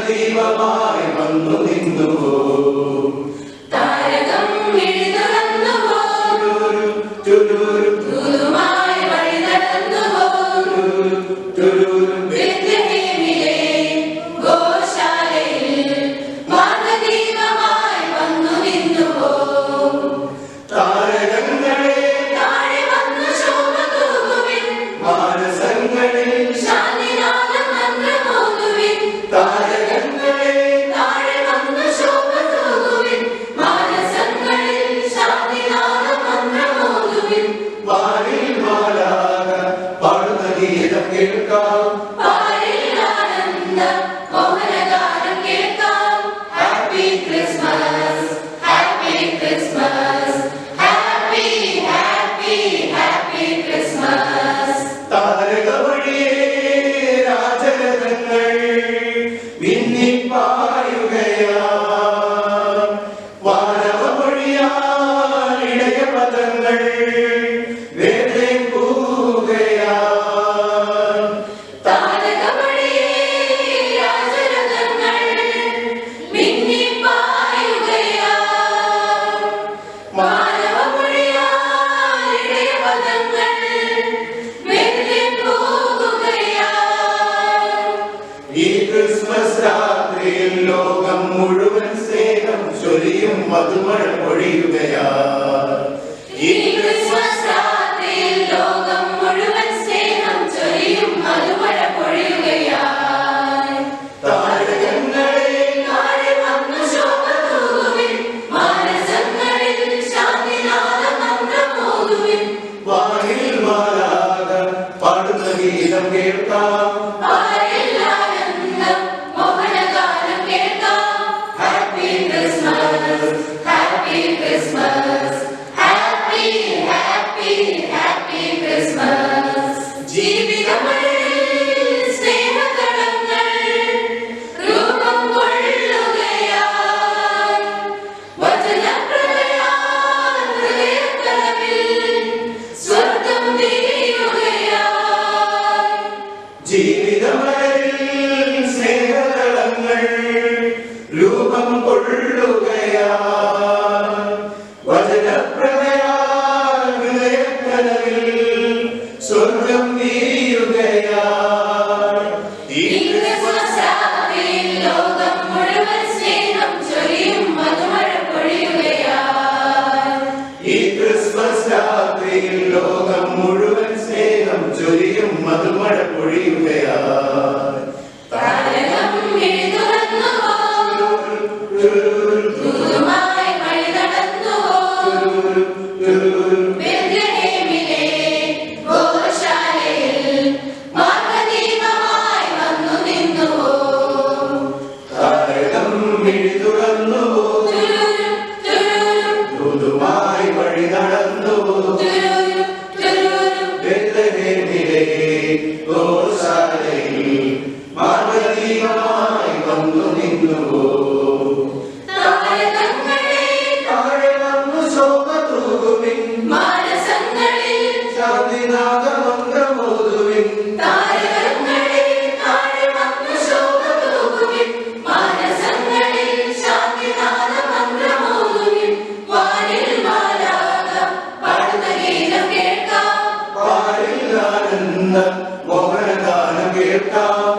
ദീപമായി വന്നു നിന്നുവോ താരകം വിഴുതുറന്നുവോ ദൂതുമായി വഴി നടന്നുവോ ബെത്ലഹേമിലെ ഗോശാലയിൽ മാർഗ്ഗദീപമായി വന്നു നിന്നുവോ താരകങ്ങളെ താഴെ വന്നു ശോഭ തൂകുവിൻ മാനസങ്ങളിൽ ശാന്തിനാദം മന്ത്രമോതുവിൻ താരകങ്ങളെ താഴെ വന്നു ശോഭ തൂകുവിൻ മാനസങ്ങളിൽ ശാന്തിനാദം മന്ത്രമോതുവിൻ വാനിൽ മാലാഖ പാടുന്ന ഗീതം കേൾക്കാം പാരിൽ ആനന്ദ മോഹനഗാനം കേൾക്കാം happy Christmas happy Christmas happy happy happy Christmas താരക വഴിയേ രാജരഥങ്ങൾ മിന്നിപ്പായുകയാ വാനവ വഴിയാൽ ഇടയ പദങ്ങൾ വേദേ പോവുകയാ താരകമണിയേ രാജരഥങ്ങൾ മിന്നിപ്പായുകയാ മാനവമൊഴിയാൽ ഇടയപദങ്ങൾ വെറുതെ പോകുകയാ ഈ ക്രിസ്മസ് രാത്രിയിൽ ലോകം മുഴുവൻ സ്നേഹം ചൊരിയും മധുമഴ പൊഴിയുകയാ ഈ ക്രിസ്മസ് രാത്രിയിൽ ലോകം മുഴുവൻ സ്നേഹം ചൊരിയും മധുമഴ പൊഴിയുകയായി താരകങ്ങളെ താഴെ വന്നു ശോഭ തൂകുവിൻ മാനസങ്ങളിൽ ശാന്തിനാദം മന്ത്രമോതുവിൻ വാനിൽ മാലാഖ പാടുന്ന ഗീതം കേൾക്കാം പാരിൽ ആനന്ദം മോഹനഗാനം കേൾക്കാം happy Christmas happy Christmas happy happy happy Christmas ജീവിതമഴയിൽ സ്നേഹതടങ്ങൾ രൂപം കൊള്ളുകയായി വചനപ്രഭയാൽ ഹൃദയക്കടവിൽ സ്വർഗം വിരിയുകയായി ജീവിതമഴയിൽ സ്നേഹതളങ്ങൾ രൂപം കൊള്ളുകയാ വചനപ്രഭയാൽ ഹൃദയക്കനവിൽ സ്വർഗം വീഴുകയാ ഈ ഈ ക്രിസ്മസ് രാത്രിയിൽ ലോകം മുഴുവൻ സ്നേഹം ചൊരിയും മധുമഴ പൊഴിയുകയായി ഈ ക്രിസ്മസ് രാത്രിയിൽ ലോകം മുഴുവൻ സ്നേഹം ചൊരിയും മധുമഴ പൊഴിയുകയാ താരകം വിഴുതുറന്നുവോ ദൂതുമായി വഴി നടന്നുവോ ബെത്ലഹേമിലെ ഗോശാലയിൽ മാർഗ്ഗദീപമായി വന്നു നിന്നുവോ താരകം മിഴിതുറന്നുവോ തുരുരു തുരുരു ദൂതുമായി വഴി നടന്നുവോ തുരുരു തുരുരു ബെത്ലഹേമിലെ ഗോശാലയിൽ മാർഗ്ഗദീപമായി വന്നു നിന്നുവോ താരകങ്ങളെ താഴെ വന്നു ശോഭ തൂകുവിൻ മാനസങ്ങളിൽ ശാന്തിനാദമന്ത്രമോതുവിൻ താരകങ്ങളെ താഴെ വന്നു ശോഭ തൂകുവിൻ മാനസങ്ങളിൽ ശാന്തിനാദം മന്ത്രമോതുവിൻ വാനിൽ മാലാഖ പാടുന്ന ഗീതം കേൾക്കാം പാരിൽ ആനന്ദ മോഹനഗാനം കേൾക്കാം